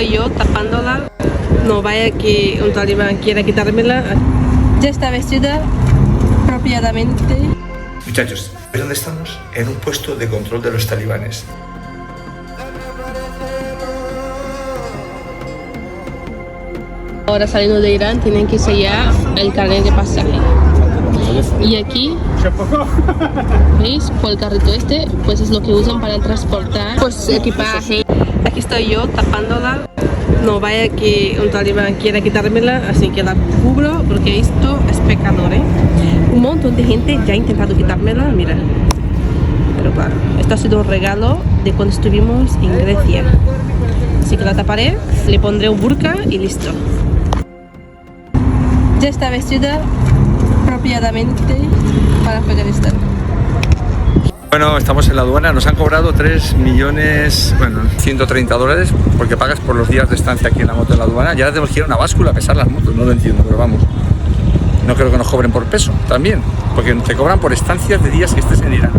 estoy yo tapándola. No vaya que un talibán quiera quitármela. Ya está vestida apropiadamente. Muchachos, ¿dónde estamos? En un puesto de control de los talibanes. Ahora saliendo de Irán tienen que sellar el carnet de pasaje. Y aquí, ¿veis? Por el carrito este, pues es lo que usan para transportar pues equipaje. Aquí estoy yo tapándola. No vaya que un talibán quiera quitármela, así que la cubro porque esto es pecador, ¿eh? Un montón de gente ya ha intentado quitármela, mira. Pero claro, esto ha sido un regalo de cuando estuvimos en Grecia. Así que la taparé, le pondré un burka y listo. Ya está vestida apropiadamente para Afganistán. Bueno, estamos en la aduana, nos han cobrado 3.130.000 dólares porque pagas por los días de estancia aquí en la moto en la aduana. Ya tenemos que ir a una báscula a pesar las motos, no lo entiendo, pero vamos. No creo que nos cobren por peso también, porque te cobran por estancias de días que estés en Irán.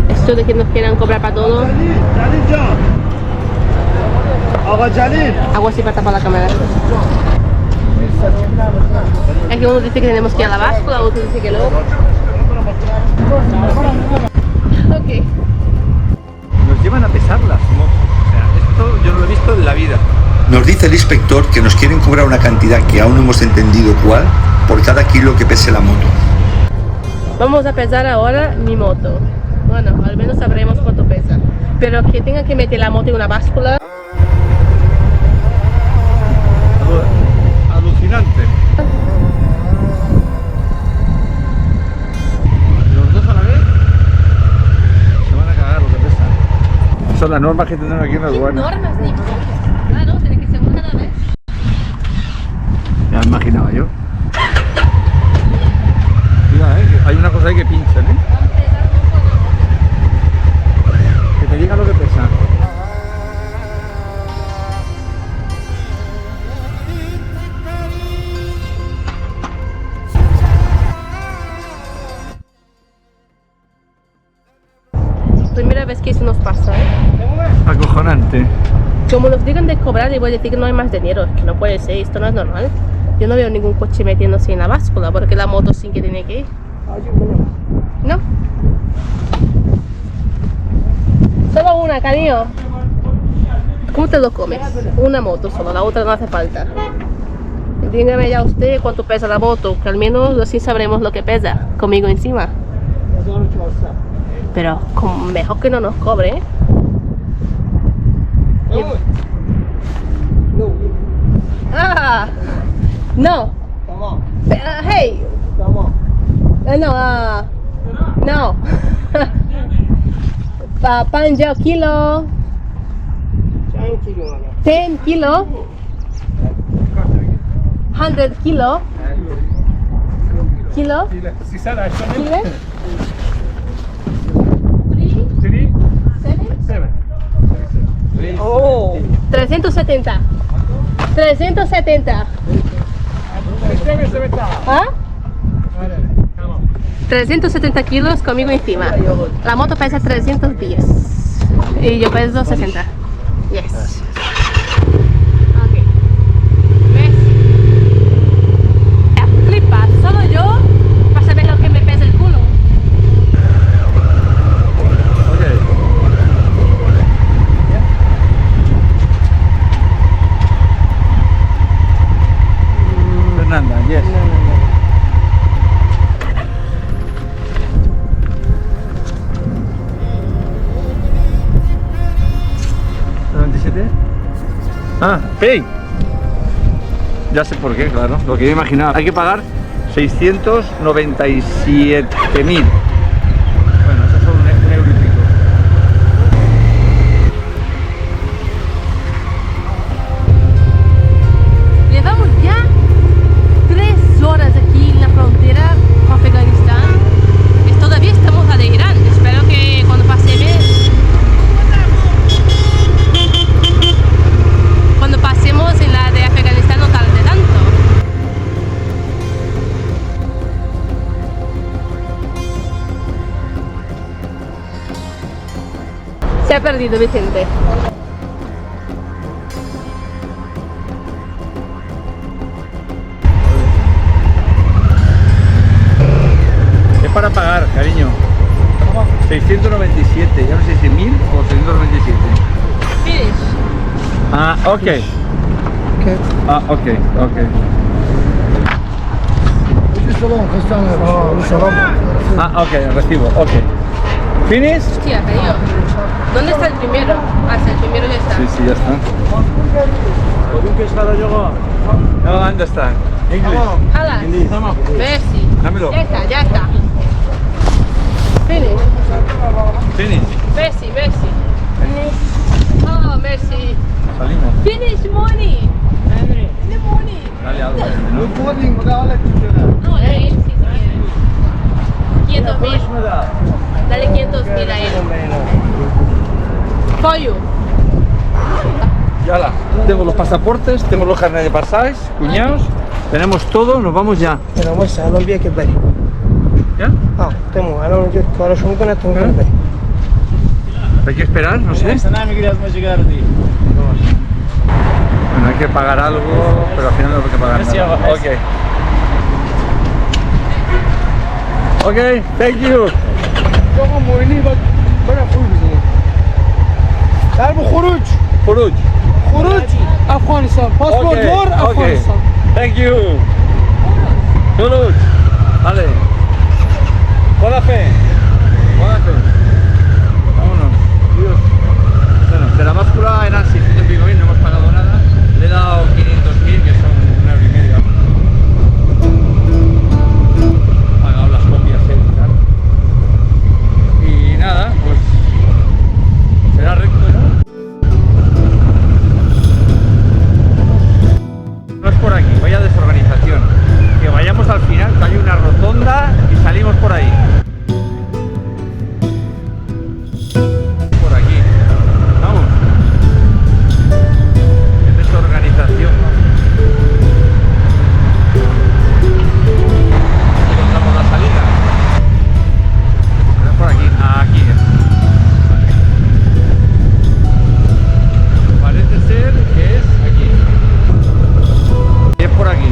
Esto de que nos quieran cobrar para todo. Hago así para tapar la cámara. Es que uno dice que tenemos que ir a la báscula, otro dice que no. Ok. Nos llevan a pesar las motos. O sea, esto yo no lo he visto en la vida. Nos dice el inspector que nos quieren cobrar una cantidad que aún no hemos entendido cuál por cada kilo que pese la moto. Vamos a pesar ahora mi moto. Bueno, al menos sabremos cuánto pesa. Pero que tenga que meter la moto en una báscula. Alucinante. Los dos a la vez se van a cagar lo que pesa. Son las normas que tenemos aquí en la aduana. Normas, ni claro, tiene que ser una cada vez. Ya me imaginaba yo. Mira, que hay una cosa ahí que pinchan, que te diga lo que pesa. Primera vez que eso nos pasa, ¿eh? Acojonante. Como nos digan de cobrar, le voy a decir que no hay más dinero. Es que no puede ser, esto no es normal. Yo no veo ningún coche metiéndose en la báscula porque la moto sí que tiene que ir. ¿No? Solo una, cariño. ¿Cómo te lo comes? Una moto solo, la otra no hace falta. Dígame ya usted cuánto pesa la moto, que al menos así sabremos lo que pesa conmigo encima. Pero mejor que no nos cobre, ¿eh? Ah, no. Hey. No. No. Panja kilo. 10 kilo. 100 kilo. Kilo. Kilo. 370. 370. ¿Ah? 370 kilos conmigo encima. La moto pesa 310 y yo peso 60. Yes. Ok. ¿Ves? Flipa, solo yo para saber lo que me pesa el culo. Fernanda, yes. No. ¿97? Ah, pay. Ya sé por qué, claro. Lo que yo imaginaba. Hay que pagar 697.000. Bueno, eso son un euro y pico. Llevamos ya 3 horas aquí en la frontera con Afganistán. Y todavía estamos a de Irán. Espero que cuando pasemos en la de Afganistán no tarde tanto. Se ha perdido Vicente. para pagar, cariño. 697, ya no sé si 1000 o 697. Finish. Ah, ok. Okay. Ah, ok, ok. Ah, ok, recibo, ok. ¿Finish? Hostia, cariño. ¿Dónde está el primero? Ah, sí, el primero ya está. Sí, sí, ya está. No, understand. English. Hala. Merci. Dámelo. Ya está, ya está. Finish. Finish. Merci, merci. Oh, merci. Salimos. Finish money. The money. Dale algo. No, dale él si quiere. 500.000. Dale 500.000 a él. For you. Ya la. Tengo los pasaportes, tengo los carnets de pasajes, cuñados. Tenemos todo, nos vamos ya. انا وسع الان بیا که بری ¿Ya? تمام الان اونجا کاراشو میکنه تو میکنه بری Hay que esperar, no sé. Bueno, hay que pagar algo, pero al final no hay que pagar nada. Ok. Ok, thank you. آقا موینی باید برای خوب بزنیم در به خروج خروج. خروج افغانستان پاسپورت Ok, دور ok. افغانستان Thank you. Khruj. Vale. Buena fe. Buena fe. Vámonos. Dios. Bueno, de la báscula eran 600 y pico mil, no hemos pagado nada. Le he dado 500.000, que son €1,5. He pagado las copias, y tal. Y nada, pues será recto, ¿no? No es por aquí, vaya desorganización. Que vayamos al final, que hay una rotonda y salimos por ahí. Por aquí. Vamos. Qué desorganización. Encontramos la salida. Era por aquí. Aquí es. Parece ser que es aquí. Es por aquí.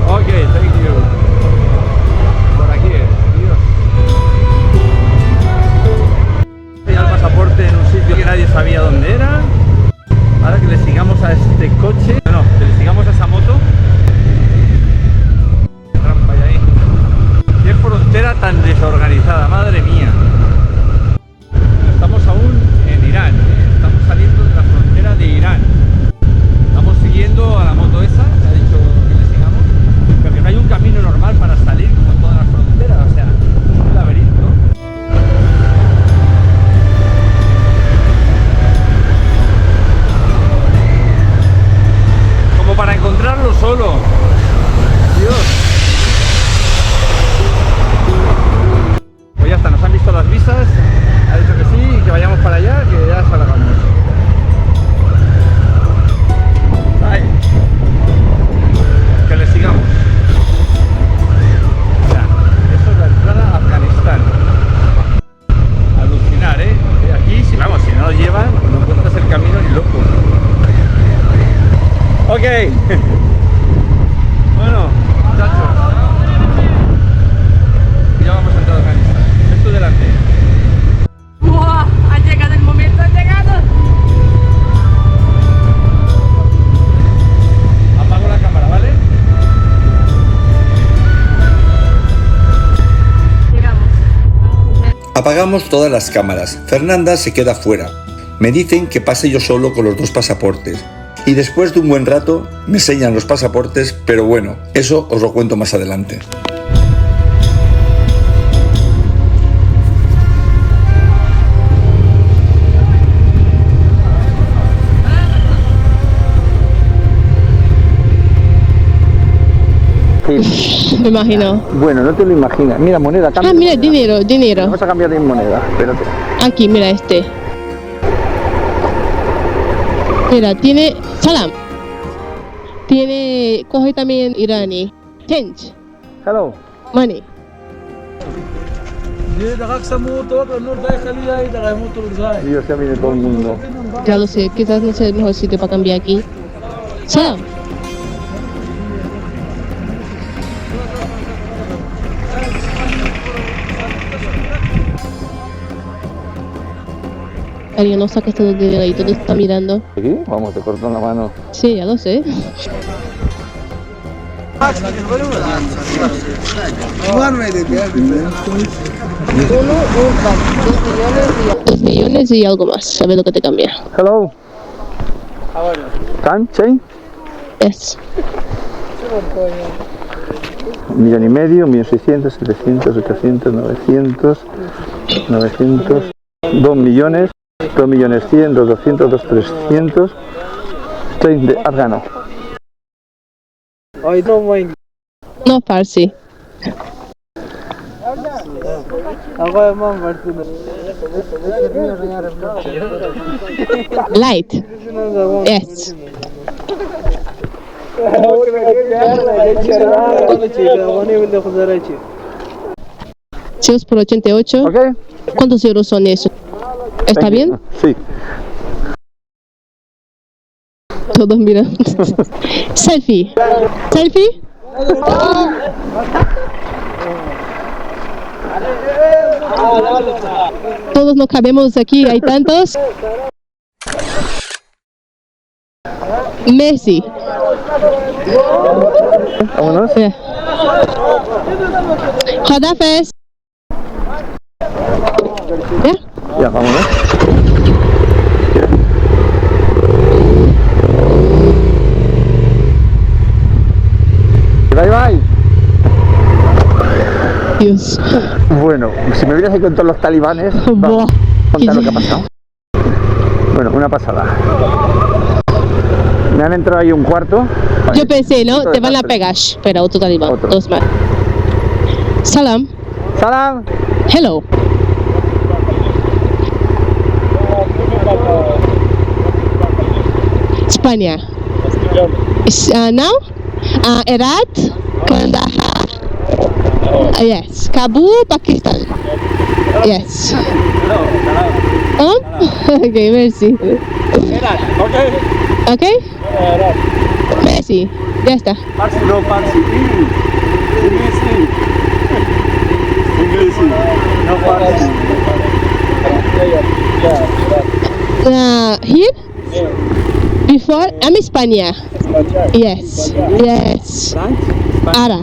Ok, thank you. Por aquí es, Dios. Ya el pasaporte en un sitio que nadie sabía dónde era. Ahora que le sigamos a este coche. No, que le sigamos a esa moto. Qué trampa hay ahí. Qué frontera tan desorganizada, madre mía. Estamos aún en Irán. Estamos saliendo de la frontera de Irán. Estamos siguiendo a la moto esa, que ha dicho que le sigamos, pero no hay un camino normal para salir como en todas las fronteras, o sea, un laberinto. Como para encontrarlo solo. Dios. Pues ya está, nos han visto las visas, ha dicho que sí, que vayamos para allá, que ya salgamos. Ay. Que le sigamos. O sea, eso es la entrada a Afganistán. Alucinar, ¿eh? Aquí, si vamos, si no nos llevan, no encuentras el camino ni loco. Ok. Bueno, muchachos. Ya vamos a entrar a Afganistán. Esto delante. ¡Buah! Ha llegado el momento, ha llegado. Apago la cámara, ¿vale? Llegamos. Apagamos todas las cámaras. Fernanda se queda fuera. Me dicen que pase yo solo con los dos pasaportes. Y después de un buen rato me enseñan los pasaportes, pero bueno, eso os lo cuento más adelante. Me imagino. Bueno, no te lo imaginas. Mira, moneda. Ah, mira, dinero, dinero. Vamos a cambiar de moneda. Espérate. Aquí, mira este. Mira, tiene salam. Tiene, coge también iraní. Change, Hello. money. Dios, ya viene todo el mundo. Ya lo sé, quizás no sea el mejor sitio para cambiar aquí. Salam. Alguien no saca esto de ahí, todo está mirando. ¿Aquí? Vamos, te cortan la mano. Sí, ya lo sé. Dos millones y algo más, ¿sabes lo que te cambia? Hello. Time change. Yes. 1,5 millones, 1.600.000, 700, 800, 900, 2 millones, 2.100.000, 200, 300, 30 de afgano. I don't mind. No, Farsi. Light. Yes. Chicos por 88. ¿Ok? ¿Cuántos euros son eso? ¿Está bien? Sí. Todos miran. Selfie. Selfie. Todos no cabemos aquí, hay tantos. Messi. Vámonos. Yeah. Hodafes. Yeah. Ya, vámonos. Bye bye. Dios. Bueno, si me hubieras con todos los talibanes, vamos a contar lo que ha pasado. Bueno, una pasada. Me han entrado ahí un cuarto. Yo pensé, ¿no? Te van a pegar, pero otro talibán. Otro. Dos más. Salam. ¡Salam! Hello. España. Now? Herat, Kandahar. Yes. Kabul, Pakistan. Yes. Okay, merci. Okay? Merci. Ya está. Here? Before? I'm España. Yes. Yes. Ara.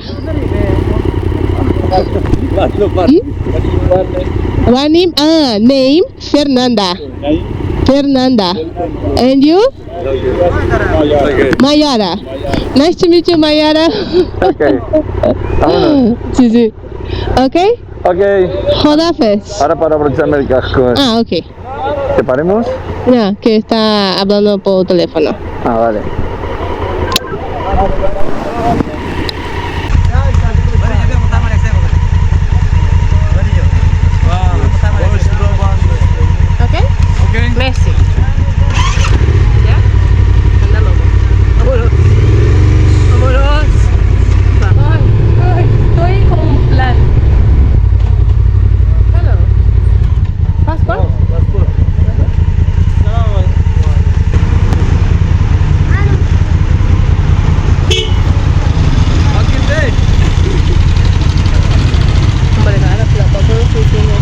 One name? Name? Fernanda. Fernanda. And you? Mayara. Nice to meet you, Mayara. Ok. Vámonos. Sí, sí. Okay? Ok. Hodafes. Ahora para abrocharme el casco. Okay. ¿Te paremos? No, que está hablando por teléfono. Ah, vale. Okay? Okay. Messi. ¿Ya? Anda loco. Vámonos. Vámonos. Ay, estoy con un plan. Hello. Passport? Hombre, nada, la foto no estoy haciendo.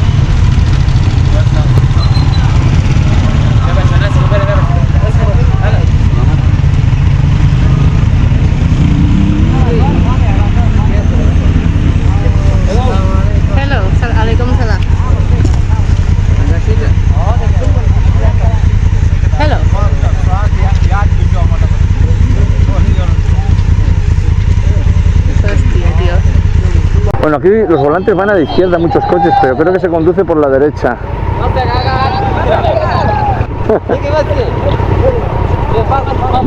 Hello, alaikum salam. Hello. Hostia, Dios. Bueno, aquí los volantes van a la izquierda, muchos coches, pero creo que se conduce por la derecha.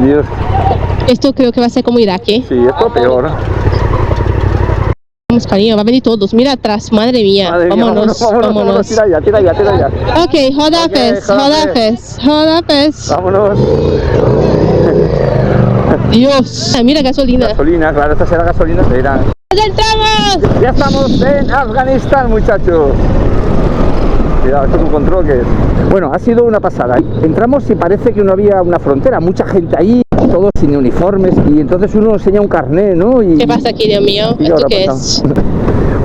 Dios, Esto creo que va a ser como Irak, ¿eh? sí, esto peor. Vamos, cariño, va a venir todos. Mira atrás, madre mía. Madre mía, Vámonos, vámonos. Tira ya, tira ya, tira ya. Ok, Hodafes, Ok, Hodafes, Hodafes. Vámonos. Dios. Mira gasolina. Gasolina, claro, esta será gasolina de Irán. ¡Ya entramos! Ya estamos en Afganistán, muchachos. Cuidado, esto es un control que es. Bueno, ha sido una pasada. Entramos y parece que no había una frontera, mucha gente ahí, todos sin uniformes, y entonces uno enseña un carné, ¿no? Y, ¿Qué pasa aquí, Dios mío? y ¿Esto ahora qué pasamos. es?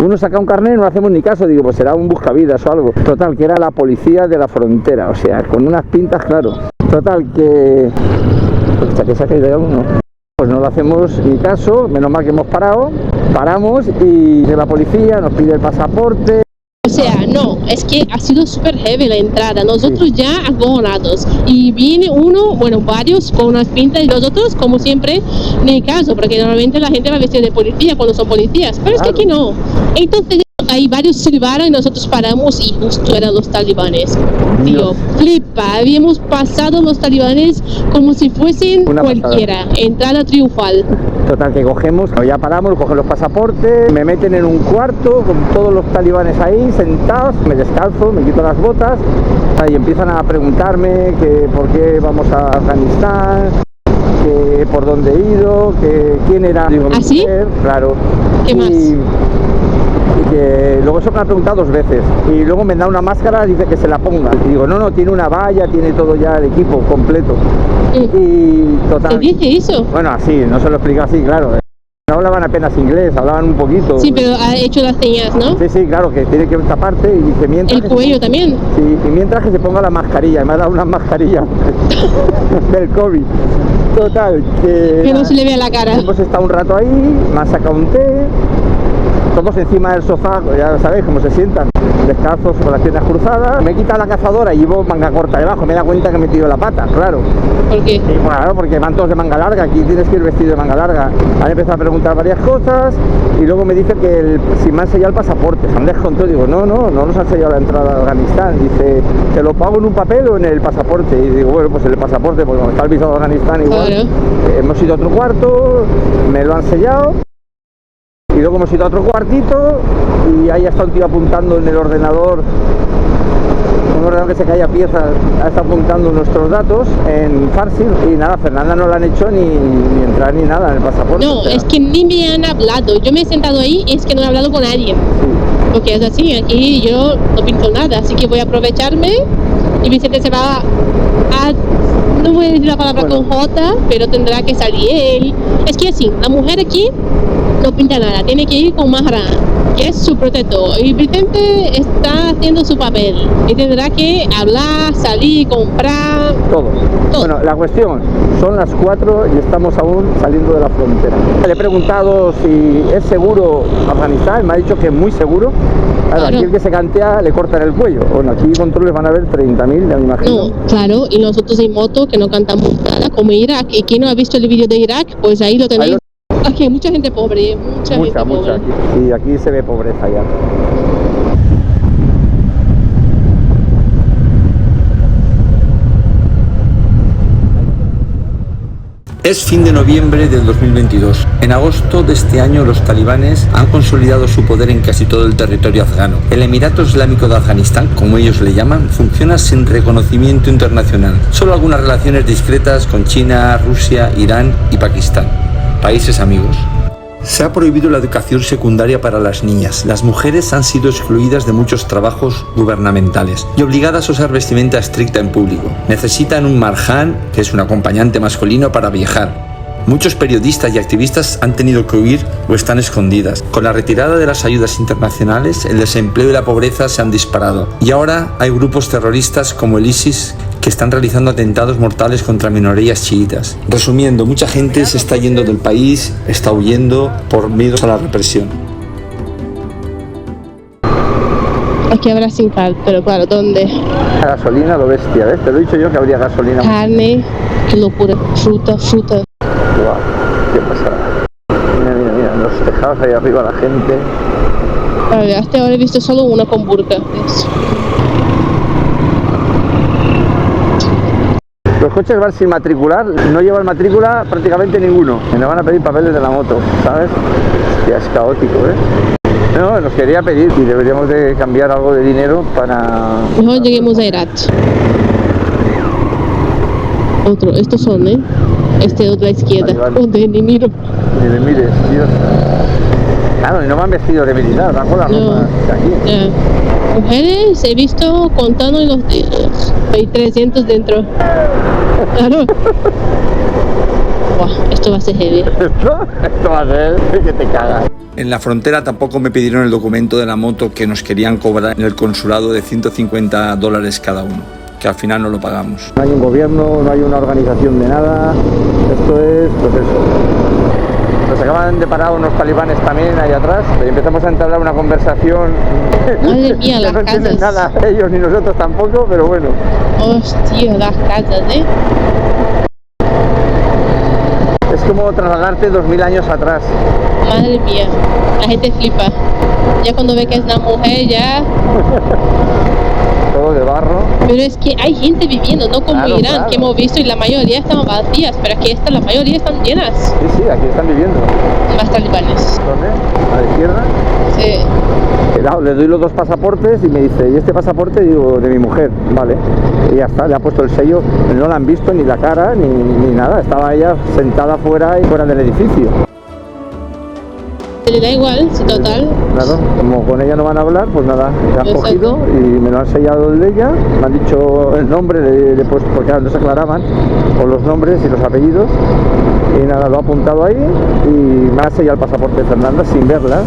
Uno saca un carnet y no le hacemos ni caso, digo, pues será un buscavidas o algo. Total, que era la policía de la frontera, o sea, con unas pintas, claro. Total, que... Hostia, que se ha caído uno. Pues no le hacemos ni caso, menos mal que hemos parado. Paramos y de la policía nos pide el pasaporte. O sea, no, es que ha sido súper heavy la entrada, nosotros ya acojonados y viene uno, bueno, varios con unas pintas y los otros, como siempre, ni caso, porque normalmente la gente va vestida de policía cuando son policías, pero es que aquí no. Entonces ahí varios silbaron y nosotros paramos y justo eran los talibanes. Tío, flipa, habíamos pasado los talibanes como si fuesen Una cualquiera, entrada triunfal. Total, que cogemos, ya paramos, cogen los pasaportes, me meten en un cuarto con todos los talibanes ahí sentados, me descalzo, me quito las botas y empiezan a preguntarme que por qué vamos a Afganistán, que por dónde he ido, que quién era. Digo, ¿Ah, sí? mujer, claro. ¿Qué más? Y que luego eso me ha preguntado 2 veces y luego me da una máscara y dice que se la ponga y digo no, tiene una valla, tiene todo ya el equipo completo. Y total, ¿Te dice eso? bueno, así, no se lo explica así, claro. No hablaban apenas inglés, hablaban un poquito. Sí, pero ha hecho las señas, ¿no? Sí, claro, que tiene que taparte y dice mientras... El cuello también. Sí, y mientras que se ponga la mascarilla, me ha dado una mascarilla del COVID. Total, Que no se le vea la cara. hemos estado un rato ahí, me han sacado un té, todos encima del sofá, ya sabéis cómo se sientan, descalzos con las piernas cruzadas. Me he quitado la cazadora y llevo manga corta debajo, me he dado cuenta que me he metido la pata, claro. ¿Por qué? Y claro, porque van todos de manga larga, aquí tienes que ir vestido de manga larga. Han empezado a preguntar varias cosas y luego me dice que si me han sellado el pasaporte, se han descontado. Digo, no nos han sellado la entrada a Afganistán. Dice, ¿te lo pago en un papel o en el pasaporte? Y digo, bueno, pues en el pasaporte, porque como está el visado de Afganistán igual. Claro. Hemos ido a otro cuarto, me lo han sellado. Y luego hemos ido a otro cuartito y ahí está un tío apuntando en el ordenador, un ordenador que se cae a piezas, está apuntando nuestros datos en Farsi y nada, Fernanda no le han hecho ni entrar ni nada en el pasaporte. No, o sea, es que ni me han hablado. Yo me he sentado ahí y es que no he hablado con nadie. sí. Porque es así, aquí yo no pinto nada, así que voy a aprovecharme y Vicente se va a... No voy a decir la palabra Bueno. con J, pero tendrá que salir él. Es que así, la mujer aquí no pinta nada, tiene que ir con Mahram, que es su protector. Y Vicente está haciendo su papel y tendrá que hablar, salir, comprar. Todo. Bueno, la cuestión, son las 4 y estamos aún saliendo de la frontera. Le he preguntado si es seguro Afganistán, me ha dicho que es muy seguro. Claro, Claro. aquí el que se cantea le cortan el cuello. Bueno, aquí controles van a haber 30.000, ya me imagino. No, claro, y nosotros en moto que no cantamos nada, como Irak. Y quien no ha visto el vídeo de Irak, pues ahí lo tenéis. Aquí hay mucha gente pobre, mucha gente pobre. Aquí. Sí, aquí se ve pobreza ya. Es fin de noviembre del 2022. En agosto de este año los talibanes han consolidado su poder en casi todo el territorio afgano. El Emirato Islámico de Afganistán, como ellos le llaman, funciona sin reconocimiento internacional. Solo algunas relaciones discretas con China, Rusia, Irán y Pakistán, países amigos. Se ha prohibido la educación secundaria para las niñas. Las mujeres han sido excluidas de muchos trabajos gubernamentales y obligadas a usar vestimenta estricta en público. Necesitan un marjan, que es un acompañante masculino, para viajar. Muchos periodistas y activistas han tenido que huir o están escondidas. Con la retirada de las ayudas internacionales, el desempleo y la pobreza se han disparado. Y ahora hay grupos terroristas como el ISIS que están realizando atentados mortales contra minorías chiitas. Resumiendo, mucha gente se está yendo del país, está huyendo por miedo a la represión. Aquí habrá sin cal, pero claro, ¿dónde? La gasolina, lo bestia, ¿ves? Te lo he dicho yo que habría gasolina. Carne, qué locura, fruta. Guau, qué pasada. Mira, en los tejados ahí arriba la gente. A ver, hasta ahora he visto solo una con burka. ¿Ves? Los coches van sin matricular, no llevan matrícula prácticamente ninguno. Me van a pedir papeles de la moto, ¿sabes? Hostia, es caótico, ¿eh? No, nos quería pedir y deberíamos de cambiar algo de dinero para... Mejor lleguemos a Herat. Otro, estos son, ¿eh? Este de otra izquierda. Vale. Donde ni miro. Ni le mires, Dios. Claro, y no me han vestido de militar, van con la No. ropa de aquí. Mujeres he visto contando en los dedos. Hay 300 dentro. Claro. Buah, esto va a ser heavy. Esto va a ser que te cagas. En la frontera tampoco me pidieron el documento de la moto que nos querían cobrar en el consulado de $150 cada uno, que al final no lo pagamos. No hay un gobierno, no hay una organización de nada. Esto es, pues eso. Nos acaban de parar unos talibanes también ahí atrás y empezamos a entablar una conversación. Madre mía, que las no entienden casas. nada ellos ni nosotros tampoco, pero bueno. Hostia, las casas, ¿eh? Es como trasladarte 2000 años atrás. Madre mía, la gente flipa. Ya cuando ve que es una mujer, ya... Todo de barro. Pero es que hay gente viviendo, no como Claro, Irán, claro. que hemos visto y la mayoría están vacías, pero aquí la mayoría están llenas. Sí, sí, aquí están viviendo. Más talibanes. ¿Dónde? A la izquierda. Sí. Claro, le doy los dos pasaportes y me dice, ¿y este pasaporte? Digo, de mi mujer, vale. Y ya está, le ha puesto el sello, no la han visto ni la cara ni nada, estaba ella sentada fuera y fuera del edificio. Le da igual, si total. Claro, como con ella no van a hablar, pues nada, la han Exacto. cogido y me lo han sellado el de ella, me han dicho el nombre, le he puesto, porque claro, no se aclaraban, con los nombres y los apellidos, y nada, lo ha apuntado ahí y me ha sellado el pasaporte de Fernanda sin verla.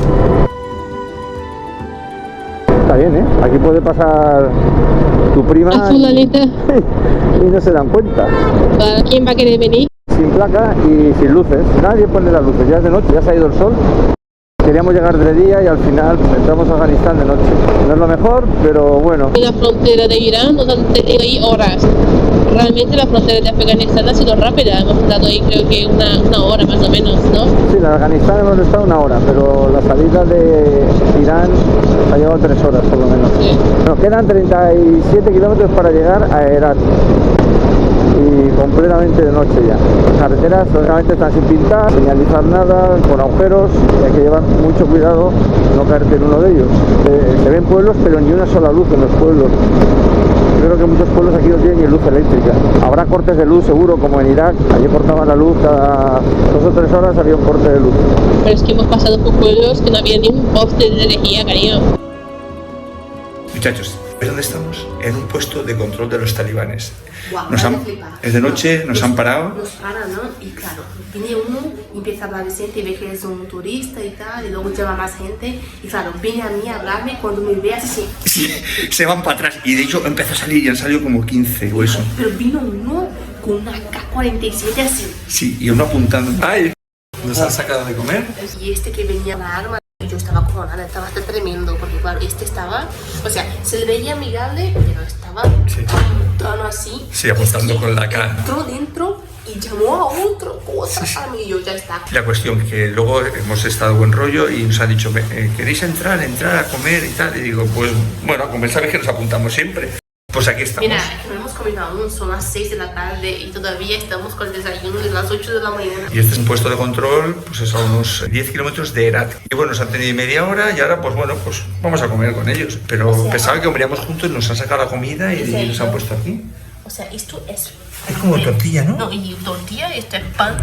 Está bien, ¿eh? Aquí puede pasar tu prima A fulanita. y no se dan cuenta. Claro, ¿quién va a querer venir? Sin placa y sin luces, nadie pone las luces, ya es de noche, ya se ha ido el sol. Queríamos llegar de día y al final pues, entramos a Afganistán de noche. No es lo mejor, pero bueno. En la frontera de Irán nos han tenido ahí horas. Realmente la frontera de Afganistán ha sido rápida. Hemos estado ahí creo que una hora más o menos, ¿no? Sí, en Afganistán hemos estado una hora, pero la salida de Irán ha llevado 3 horas por lo menos. Sí. Nos quedan 37 kilómetros para llegar a Herat. Y completamente de noche ya. Las carreteras lógicamente están sin pintar, señalizar nada, con agujeros, y hay que llevar mucho cuidado no caerte en uno de ellos. Se ven pueblos, pero ni una sola luz en los pueblos. Yo creo que muchos pueblos aquí no tienen ni luz eléctrica. Habrá cortes de luz seguro, como en Irak. Allí cortaban la luz cada 2 o 3 horas, había un corte de luz. Pero es que hemos pasado por pueblos que no había ni un poste de energía, cariño. Muchachos, ¿ves dónde estamos? En un puesto de control de los talibanes. Guau, Nos vaya han, flipa. es de noche, nos han parado. Nos paran, ¿no? Y claro, viene uno y empieza a hablar de gente y ve que es un turista y tal, y luego lleva más gente. Y claro, viene a mí a hablarme cuando me ve así. Sí, se van para atrás y de hecho empezó a salir y han salido como 15 o eso. Pero vino uno con una K-47 así. Sí, y uno apuntando. ¡Ay! ¿Nos han sacado de comer? Y este que venía la arma, yo estaba cojonada, estaba hasta tremendo, porque claro, este estaba, o sea, se le veía amigable, pero estaba Sí. tan así. Sí, apuntando con la cara. Entró dentro y llamó a otro cosa a mí y yo ya está. La cuestión que luego hemos estado buen rollo y nos han dicho, ¿queréis entrar a comer y tal? Y digo, pues bueno, a comer sabes que nos apuntamos siempre. Pues aquí estamos. Mira, que no hemos comido aún, son las 6 de la tarde y todavía estamos con el desayuno de las 8 de la mañana. Y este es un puesto de control, pues es a unos 10 kilómetros de Herat. Y bueno, nos han tenido media hora y ahora, pues bueno, pues vamos a comer con ellos. Pero pensaba que comeríamos juntos, nos han sacado la comida y nos han puesto aquí. O sea, esto es... Es como tortilla, ¿no? No, y tortilla, este pan.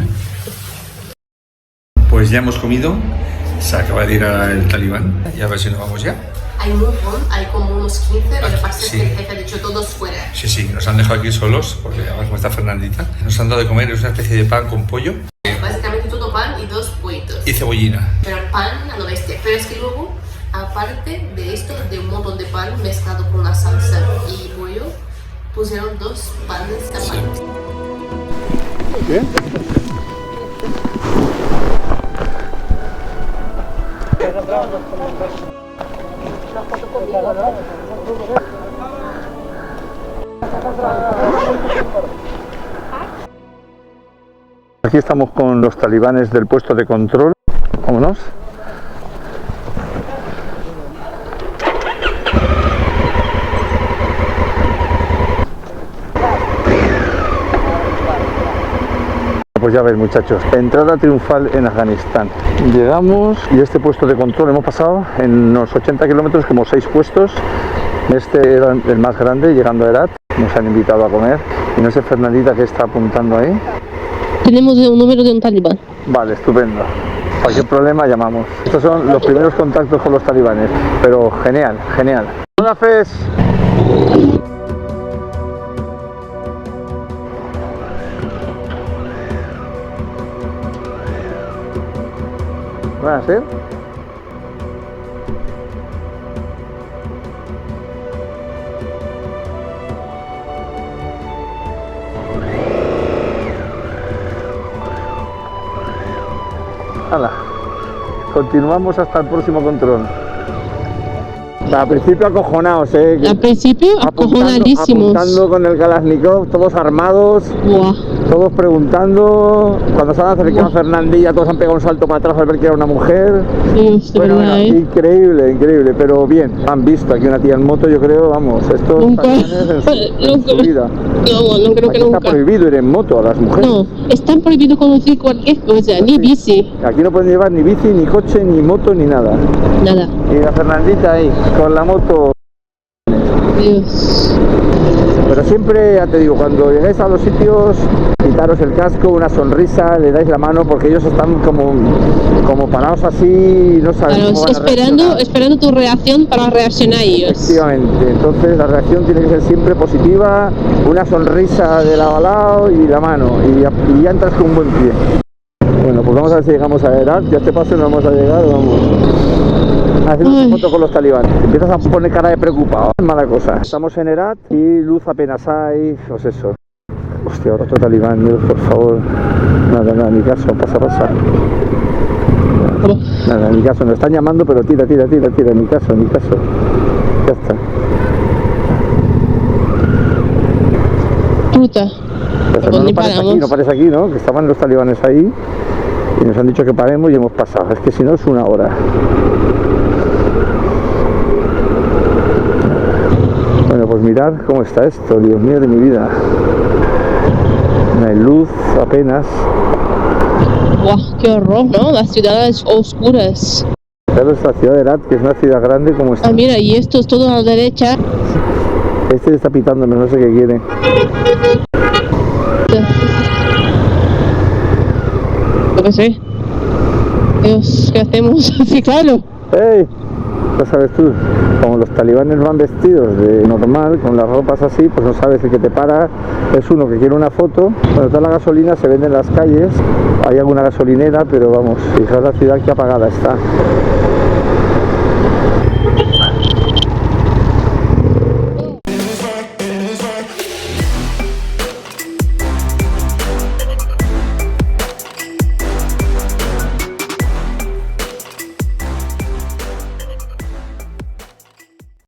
Pues ya hemos comido, se acaba de ir el talibán y a ver si nos vamos ya. Hay un montón, hay como unos 15, lo que pasa sí. es que el jefe ha dicho todos fuera. Sí, sí, nos han dejado aquí solos, porque además como está Fernandita. Nos han dado de comer, es una especie de pan con pollo Básicamente todo pan y 2 pollitos. y cebollina. Pero pan a lo bestia. Pero es que luego, aparte de esto, de un montón de pan mezclado con una salsa y pollo, pusieron 2 panes aparte. ¿Bien? Aquí estamos con los talibanes del puesto de control. Vámonos. Pues ya ves, muchachos, entrada triunfal en Afganistán. Llegamos y este puesto de control hemos pasado en unos 80 kilómetros como 6 puestos. Este era el más grande, llegando a Herat. Nos han invitado a comer. Y no sé Fernandita que está apuntando ahí. Tenemos un número de un talibán. Vale, estupendo. Cualquier problema llamamos. Estos son los primeros contactos con los talibanes. Pero genial, genial. Una fes. van a hacer. Hala, continuamos hasta el próximo control. Al principio acojonados, Al principio acojonadísimos. Apuntando con el Kalashnikov, todos armados, Buah. todos preguntando. Cuando se han acercado a Fernandilla, todos han pegado un salto para atrás al ver que era una mujer. Dios, de verdad, Increíble, increíble, pero bien. Han visto aquí una tía en moto, yo creo, vamos, estos Nunca. talibanes en su vida. No creo que Aquí nunca. está prohibido ir en moto a las mujeres. No, están prohibido conducir cualquier cosa, ni bici, Aquí no pueden llevar ni bici, ni coche, ni moto, ni nada. nada. Y la Fernandita ahí, con la moto. Dios. Pero siempre, ya te digo, cuando llegáis a los sitios, quitaros el casco, una sonrisa, le dais la mano, porque ellos están como parados así y no saben Claro, cómo van a reaccionar. esperando tu reacción para reaccionar ellos. Efectivamente, entonces la reacción tiene que ser siempre positiva, una sonrisa de lado a lado y la mano, y ya entras con un buen pie. Bueno, pues vamos a ver si llegamos a Herat, ya este paso no vamos a llegar, vamos. Haciendo una foto con los talibanes. Empiezas a poner cara de preocupado, es mala cosa. Estamos en Herat y luz apenas hay, pues eso. Hostia, otro talibán, Dios, por favor. Nada, ni caso, pasa. Nada, ni caso, nos están llamando, pero tira, ni caso. Ya está. Puta. Pues no pares aquí, ¿no? Que estaban los talibanes ahí y nos han dicho que paremos y hemos pasado. Es que si no es una hora. Bueno, pues mirad cómo está esto, Dios mío de mi vida. No hay luz apenas. Buah, qué horror, ¿no? Las ciudades oscuras. Claro, esta ciudad de Herat, que es una ciudad grande, como está. Ah, mira, y esto es todo a la derecha. Este está pitándome, no sé qué quiere. Lo que sé. Dios, ¿qué hacemos? Sí, claro. ¡Ey! Ya sabes tú, como los talibanes van vestidos de normal, con las ropas así, pues no sabes, el que te para es uno que quiere una foto. Bueno, toda la gasolina se vende en las calles, hay alguna gasolinera, pero vamos, fijaos la ciudad que apagada está.